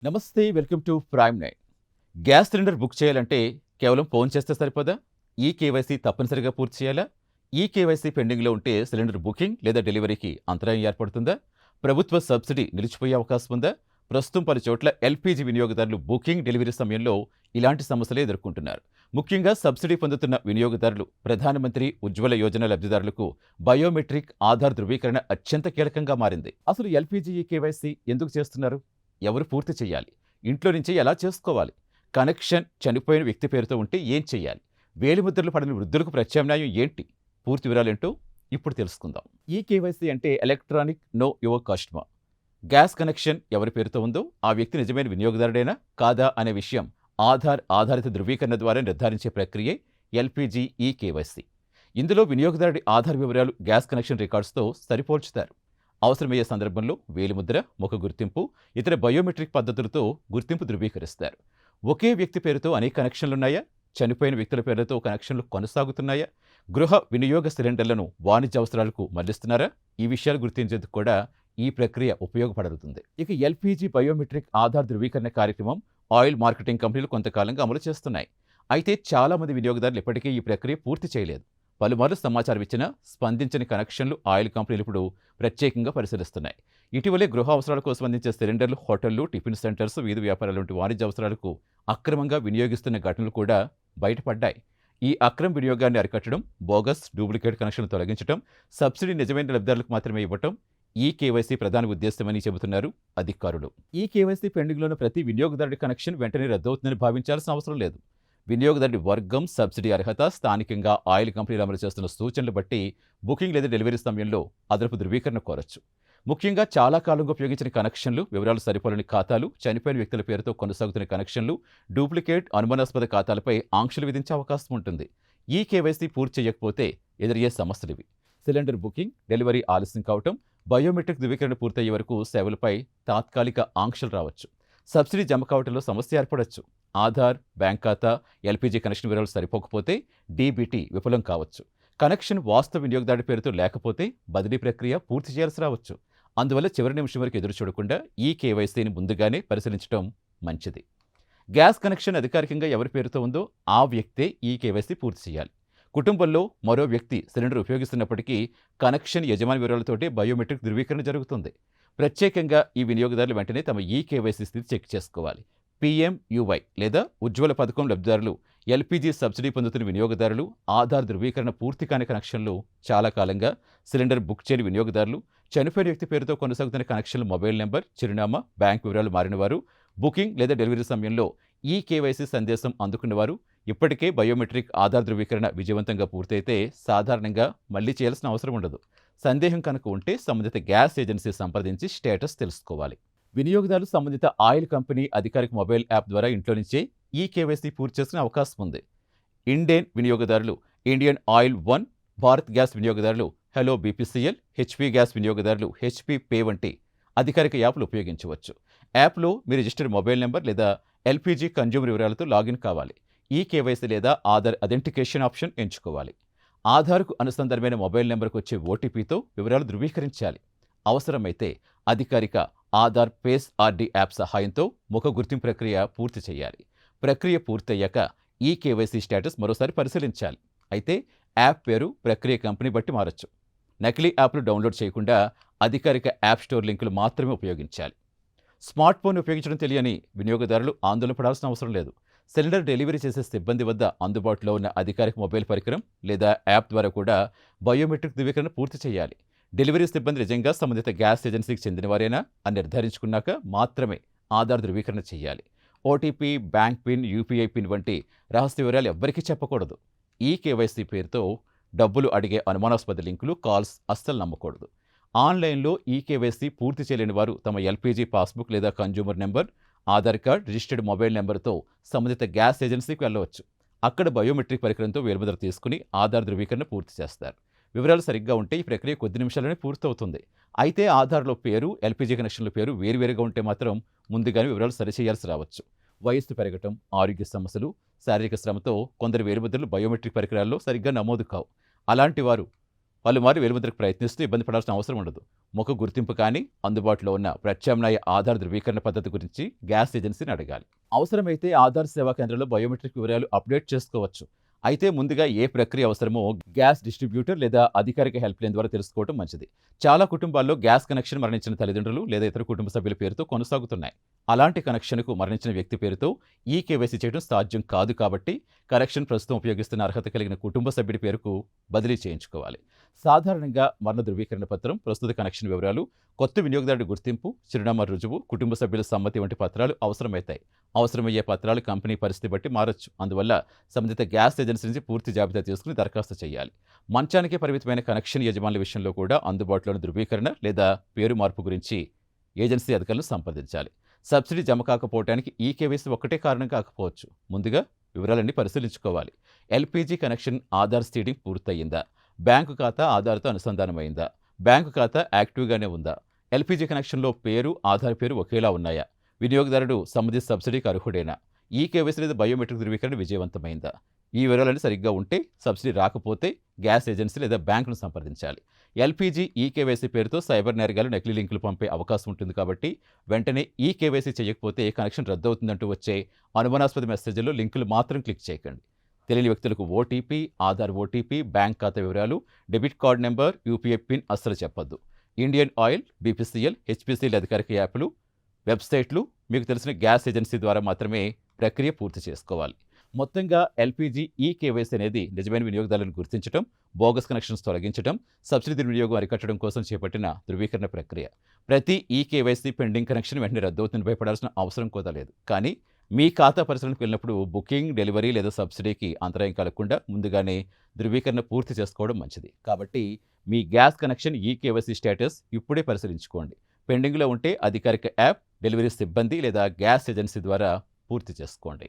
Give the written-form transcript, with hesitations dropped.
నమస్తే, welcome to prime nine. Gas cylinder book చేయాలంటే కేవలం ఫోన్ చేస్తే సరిపోదా? ఈ కేవైసీ తప్పనిసరిగా పూర్తి చేయాలా? ఈ కేవైసీ పెండింగ్లో ఉంటే సిలిండర్ బుకింగ్ లేదా డెలివరీకి అంతరాయం ఏర్పడుతుందా? ప్రభుత్వ సబ్సిడీ నిలిచిపోయే అవకాశం ఉందా? ప్రస్తుతం పలు చోట్ల ఎల్పీజీ వినియోగదారులు బుకింగ్, డెలివరీ సమయంలో ఇలాంటి సమస్యలే ఎదుర్కొంటున్నారు. ముఖ్యంగా సబ్సిడీ పొందుతున్న వినియోగదారులు ప్రధానమంత్రి ఉజ్వల యోజన లబ్ధిదారులకు బయోమెట్రిక్ ఆధార్ ధృవీకరణ అత్యంత కీలకంగా మారింది. అసలు ఎల్పీజీ ఈ కేవైసీ ఎందుకు చేస్తున్నారు? ఎవరు పూర్తి చేయాలి? ఇంట్లో నుంచి ఎలా చేసుకోవాలి? కనెక్షన్ చనిపోయిన వ్యక్తి పేరుతో ఉంటే ఏం చేయాలి? వేలిముద్రలు పడిన వృద్ధులకు ప్రత్యామ్నాయం ఏంటి? పూర్తి వివరాలేంటో ఇప్పుడు తెలుసుకుందాం. ఈ కేవైసీ అంటే electronic know your customer. Gas connection ఎవరి పేరుతో ఉందో ఆ వ్యక్తి నిజమైన వినియోగదారుడేనా కాదా అనే విషయం ఆధార్ ఆధారిత ధృవీకరణ ద్వారా నిర్ధారించే ప్రక్రియే ఎల్పీజీ ఈ కేవైసీ. ఇందులో వినియోగదారుడి ఆధార్ వివరాలు గ్యాస్ కనెక్షన్ రికార్డ్స్తో సరిపోల్చుతారు. అవసరమయ్యే సందర్భంలో వేలిముద్ర, ముఖ గుర్తింపు, ఇతర బయోమెట్రిక్ పద్ధతులతో గుర్తింపు ధృవీకరిస్తారు. ఒకే వ్యక్తి పేరుతో అనేక కనెక్షన్లున్నాయా? చనిపోయిన వ్యక్తుల పేర్లతో కనెక్షన్లు కొనసాగుతున్నాయా? గృహ వినియోగ సిలిండర్లను వాణిజ్య అవసరాలకు మళ్లిస్తున్నారా? ఈ విషయాలు గుర్తించేందుకు కూడా ఈ ప్రక్రియ ఉపయోగపడుతుంది. ఇక ఎల్పీజీ బయోమెట్రిక్ ఆధార్ ధృవీకరణ కార్యక్రమం ఆయిల్ మార్కెటింగ్ కంపెనీలు కొంతకాలంగా అమలు చేస్తున్నాయి. అయితే చాలామంది వినియోగదారులు ఇప్పటికీ ఈ ప్రక్రియ పూర్తి చేయలేదు. పలుమార్లు సమాచారం ఇచ్చినా స్పందించని కనెక్షన్లు ఆయిల్ కంపెనీలు ఇప్పుడు ప్రత్యేకంగా పరిశీలిస్తున్నాయి. ఇటీవలే గృహ అవసరాల కోసం అందించే సిలిండర్లు హోటళ్లు, టిఫిన్ సెంటర్స్, వీధి వ్యాపారాలు వంటి వాణిజ్య అవసరాలకు అక్రమంగా వినియోగిస్తున్న ఘటనలు కూడా బయటపడ్డాయి. ఈ అక్రమ వినియోగాన్ని అరికట్టడం, బోగస్, డూప్లికేట్ కనెక్షన్లు తొలగించడం, సబ్సిడీ నిజమైన లబ్ధిదారులకు మాత్రమే ఇవ్వటం ఈ కేవైసీ ప్రధాన ఉద్దేశమని చెబుతున్నారు అధికారులు. ఈ కేవైసీ పెండింగ్లోని ప్రతి వినియోగదారుడి కనెక్షన్ వెంటనే రద్దవుతుందని భావించాల్సిన అవసరం లేదు. వినియోగదారుడి వర్గం, సబ్సిడీ అర్హత, స్థానికంగా ఆయిల్ కంపెనీలు అమలు చేస్తున్న సూచనలు బట్టి బుకింగ్ లేదా డెలివరీ సమయంలో అదనపు ధృవీకరణ కోరొచ్చు. ముఖ్యంగా చాలా కాలంగా ఉపయోగించిన కనెక్షన్లు, వివరాలు సరిపోలని ఖాతాలు, చనిపోయిన వ్యక్తుల పేరుతో కొనసాగుతున్న కనెక్షన్లు, డూప్లికేట్, అనుమానాస్పద ఖాతాలపై ఆంక్షలు విధించే అవకాశం ఉంటుంది. ఈ కేవైసీ పూర్తి చేయకపోతే ఎదురయ్యే సమస్యలివి: సిలిండర్ బుకింగ్, డెలివరీ ఆలస్యం కావటం, బయోమెట్రిక్ ధృవీకరణ పూర్తయ్యే వరకు సేవలపై తాత్కాలిక ఆంక్షలు రావచ్చు. సబ్సిడీ జమ కావటంలో సమస్య ఏర్పడవచ్చు. ఆధార్, బ్యాంక్ ఖాతా, ఎల్పీజీ కనెక్షన్ వివరాలు సరిపోకపోతే డీబీటీ విఫలం కావచ్చు. కనెక్షన్ వాస్తవ వినియోగదారుడి పేరుతో లేకపోతే బదిలీ ప్రక్రియ పూర్తి చేయాల్సి రావచ్చు. అందువల్ల చివరి నిమిషం వరకు ఎదురు చూడకుండా ఈ కేవైసీని ముందుగానే పరిశీలించడం మంచిది. గ్యాస్ కనెక్షన్ అధికారికంగా ఎవరి పేరుతో ఉందో ఆ వ్యక్తే ఈ కేవైసీ పూర్తి చేయాలి. కుటుంబంలో మరో వ్యక్తి సిలిండర్ ఉపయోగిస్తున్నప్పటికీ కనెక్షన్ యజమాని వివరాలతోటే బయోమెట్రిక్ ధృవీకరణ జరుగుతుంది. ప్రత్యేకంగా ఈ వినియోగదారులు వెంటనే తమ ఈ కేవైసీ స్థితి చెక్ చేసుకోవాలి. పీఎంయూవై లేదా ఉజ్వల పథకం లబ్ధిదారులు, ఎల్పీజీ సబ్సిడీ పొందుతున్న వినియోగదారులు, ఆధార్ ధృవీకరణ పూర్తి కాని కనెక్షన్లు, చాలా కాలంగా సిలిండర్ బుక్ చేయని వినియోగదారులు, చనిపోయిన వ్యక్తి పేరుతో కొనసాగుతున్న కనెక్షన్ల మొబైల్ నెంబర్, చిరునామా, బ్యాంక్ వివరాలు మారినవారు, బుకింగ్ లేదా డెలివరీ సమయంలో ఈ కేవైసీ సందేశం అందుకున్నవారు, ఇప్పటికే బయోమెట్రిక్ ఆధార్ ధృవీకరణ విజయవంతంగా పూర్తయితే సాధారణంగా మళ్లీ చేయాల్సిన అవసరం ఉండదు. సందేహం కనుక ఉంటే సంబంధిత గ్యాస్ ఏజెన్సీ సంప్రదించి స్టేటస్ తెలుసుకోవాలి. వినియోగదారులు సంబంధిత ఆయిల్ కంపెనీ అధికారిక మొబైల్ యాప్ ద్వారా ఇంట్లో నుంచే ఈ కేవైసీ పూర్తి చేసుకునే అవకాశం ఉంది. ఇండేన్ వినియోగదారులు ఇండియన్ ఆయిల్ 1, భారత్ గ్యాస్ వినియోగదారులు హెలో బీపీసీఎల్, హెచ్పీ గ్యాస్ వినియోగదారులు హెచ్పీ పే వంటి అధికారిక యాప్లు ఉపయోగించవచ్చు. యాప్లో మీ రిజిస్టర్డ్ మొబైల్ నెంబర్ లేదా ఎల్పీజీ కన్జ్యూమర్ వివరాలతో లాగిన్ కావాలి. ఈ కేవైసీ లేదా ఆధార్ అథెంటికేషన్ ఆప్షన్ ఎంచుకోవాలి. ఆధార్కు అనుసంధానమైన మొబైల్ నెంబర్కు వచ్చే ఓటీపీతో వివరాలు ధృవీకరించాలి. అవసరమైతే అధికారిక ఆధార్ ఫేస్ ఆర్డీ యాప్ సహాయంతో ముఖ గుర్తింపు ప్రక్రియ పూర్తి చేయాలి. ప్రక్రియ పూర్తయ్యాక ఈ కేవైసీ స్టేటస్ మరోసారి పరిశీలించాలి. అయితే యాప్ పేరు, ప్రక్రియ కంపెనీ బట్టి మారచ్చు. నకిలీ యాప్లు డౌన్లోడ్ చేయకుండా అధికారిక యాప్ స్టోర్ లింకులు మాత్రమే ఉపయోగించాలి. స్మార్ట్ ఫోన్ ఉపయోగించడం తెలియని వినియోగదారులు ఆందోళన పడాల్సిన అవసరం లేదు. సిలిండర్ డెలివరీ చేసే సిబ్బంది వద్ద అందుబాటులో ఉన్న అధికారిక మొబైల్ పరికరం లేదా యాప్ ద్వారా కూడా బయోమెట్రిక్ ధృవీకరణ పూర్తి చేయాలి. డెలివరీ సిబ్బంది నిజంగా సంబంధిత గ్యాస్ ఏజెన్సీకి చెందినవారేనా అని నిర్ధారించుకున్నాక మాత్రమే ఆధార్ ధృవీకరణ చేయాలి. OTP, bank pin, UPI pin వంటి రహస్య వివరాలు ఎవ్వరికీ చెప్పకూడదు. ఈ కేవైసీ పేరుతో డబ్బులు అడిగే అనుమానాస్పద లింకులు, కాల్స్ అస్సలు నమ్మకూడదు. ఆన్లైన్లో ఈ కేవైసీ పూర్తి చేయలేని వారు తమ ఎల్పీజీ పాస్బుక్ లేదా consumer number, Aadhaar card, registered mobile నెంబర్తో సంబంధిత గ్యాస్ ఏజెన్సీకి వెళ్ళవచ్చు. అక్కడ బయోమెట్రిక్ పరికరంతో వేలుముద్ర తీసుకుని ఆధార్ ధృవీకరణ పూర్తి చేస్తారు. వివరాలు సరిగ్గా ఉంటే ఈ ప్రక్రియ కొద్ది నిమిషాల్లోనే పూర్తవుతుంది. అయితే ఆధార్లో పేరు, ఎల్పీజీ కనెక్షన్ల పేరు వేరువేరుగా ఉంటే మాత్రం ముందుగానే వివరాలు సరిచేయాల్సి రావచ్చు. వయస్సు పెరగటం, ఆరోగ్య సమస్యలు, శారీరక శ్రమతో కొందరు వేలుముద్రలు బయోమెట్రిక్ పరికరాల్లో సరిగ్గా నమోదు కావు. అలాంటి వారు పలుమారు వేలిముద్రకు ప్రయత్నిస్తూ ఇబ్బంది పడాల్సిన అవసరం ఉండదు. ముఖ గుర్తింపు కానీ, అందుబాటులో ఉన్న ప్రత్యామ్నాయ ఆధార్ ధృవీకరణ పద్ధతి గురించి గ్యాస్ ఏజెన్సీని అడగాలి. అవసరమైతే ఆధార్ సేవా కేంద్రంలో బయోమెట్రిక్ వివరాలు అప్డేట్ చేసుకోవచ్చు. అయితే ముందుగా ఏ ప్రక్రియ అవసరమో గ్యాస్ డిస్ట్రిబ్యూటర్ లేదా అధికారిక హెల్ప్లైన్ ద్వారా తెలుసుకోవడం మంచిది. చాలా కుటుంబాల్లో గ్యాస్ కనెక్షన్ మరణించిన తల్లిదండ్రులు లేదా ఇతర కుటుంబ సభ్యుల పేరుతో కొనసాగుతున్నాయి. అలాంటి కనెక్షన్కు మరణించిన వ్యక్తి పేరుతో ఈ కేవైసీ చేయడం సాధ్యం కాదు కాబట్టి కనెక్షన్ ప్రస్తుతం ఉపయోగిస్తున్న అర్హత కలిగిన కుటుంబ సభ్యుడి పేరుకు బదిలీ చేయించుకోవాలి. సాధారణంగా మరణ ధృవీకరణ పత్రం, ప్రస్తుత కనెక్షన్ వివరాలు, కొత్త వినియోగదారుడి గుర్తింపు, చిరునామా రుజువు, కుటుంబ సభ్యుల సమ్మతి వంటి పత్రాలు అవసరమవుతాయి. అవసరమయ్యే పత్రాలు కంపెనీ పరిస్థితి బట్టి మారొచ్చు. అందువల్ల సంబంధిత గ్యాస్ ఏజెన్సీ నుంచి పూర్తి జాబితా తీసుకుని దరఖాస్తు చేయాలి. మంచానికే పరిమితమైన కనెక్షన్ యజమానుల విషయంలో కూడా అందుబాటులోని ధృవీకరణ లేదా పేరు మార్పు గురించి ఏజెన్సీ అధికారులను సంప్రదించాలి. సబ్సిడీ జమ కాకపోవడానికి ఈ కేవైసీ ఒక్కటే కారణం కాకపోవచ్చు. ముందుగా వివరాలన్నీ పరిశీలించుకోవాలి. ఎల్పీజీ కనెక్షన్ ఆధార్ సీడింగ్ పూర్తయిందా? బ్యాంకు ఖాతా ఆధార్తో అనుసంధానమైందా? బ్యాంకు ఖాతా యాక్టివ్గానే ఉందా? ఎల్పీజీ కనెక్షన్లో పేరు, ఆధార్ పేరు ఒకేలా ఉన్నాయా? వినియోగదారుడు సంబంధిత సబ్సిడీకి అర్హుడేనా? ఈ కేవైసీ లేదా బయోమెట్రిక్ ధృవీకరణ విజయవంతమైందా? ఈ వివరాలన్నీ సరిగ్గా ఉంటే, సబ్సిడీ రాకపోతే గ్యాస్ ఏజెన్సీ లేదా బ్యాంకును సంప్రదించాలి. ఎల్పీజీ ఈ కేవైసీ పేరుతో సైబర్ నేరగాలు నకిలీ లింకులు పంపే అవకాశం ఉంటుంది కాబట్టి వెంటనే ఈ కేవైసీ చేయకపోతే కనెక్షన్ రద్దవుతుందంటూ వచ్చే అనుమానాస్పద మెసేజ్లో లింకులు మాత్రం క్లిక్ చేయకండి. తెలియని వ్యక్తులకు ఓటీపీ, ఆధార్ ఓటీపీ, బ్యాంక్ ఖాతా వివరాలు, debit card number, UPI pin అస్సలు చెప్పొద్దు. ఇండియన్ ఆయిల్, బీపీసీఎల్, హెచ్పీసీఎల్ అధికారిక యాప్లు, వెబ్సైట్లు, మీకు తెలిసిన గ్యాస్ ఏజెన్సీ ద్వారా మాత్రమే ప్రక్రియ పూర్తి చేసుకోవాలి. మొత్తంగా ఎల్పీజీ ఈ కేవైసీ అనేది నిజమైన వినియోగదారులను గుర్తించడం, బోగస్ కనెక్షన్స్ తొలగించడం, సబ్సిడీ వినియోగం అరికట్టడం కోసం చేపట్టిన ధృవీకరణ ప్రక్రియ. ప్రతి ఈ కేవైసీ పెండింగ్ కనెక్షన్ వెంటనే రద్దవుతుందని భయపడాల్సిన అవసరం కూడా లేదు. కానీ మీ ఖాతా పరిశీలనకు వెళ్ళినప్పుడు బుకింగ్, డెలివరీ లేదా సబ్సిడీకి అంతరాయం కలగకుండా ముందుగానే ధృవీకరణ పూర్తి చేసుకోవడం మంచిది. కాబట్టి మీ గ్యాస్ కనెక్షన్ ఈ కేవైసీ స్టేటస్ ఇప్పుడే పరిశీలించుకోండి. పెండింగ్లో ఉంటే అధికారిక యాప్, డెలివరీ సిబ్బంది లేదా గ్యాస్ ఏజెన్సీ ద్వారా పూర్తి చేసుకోండి.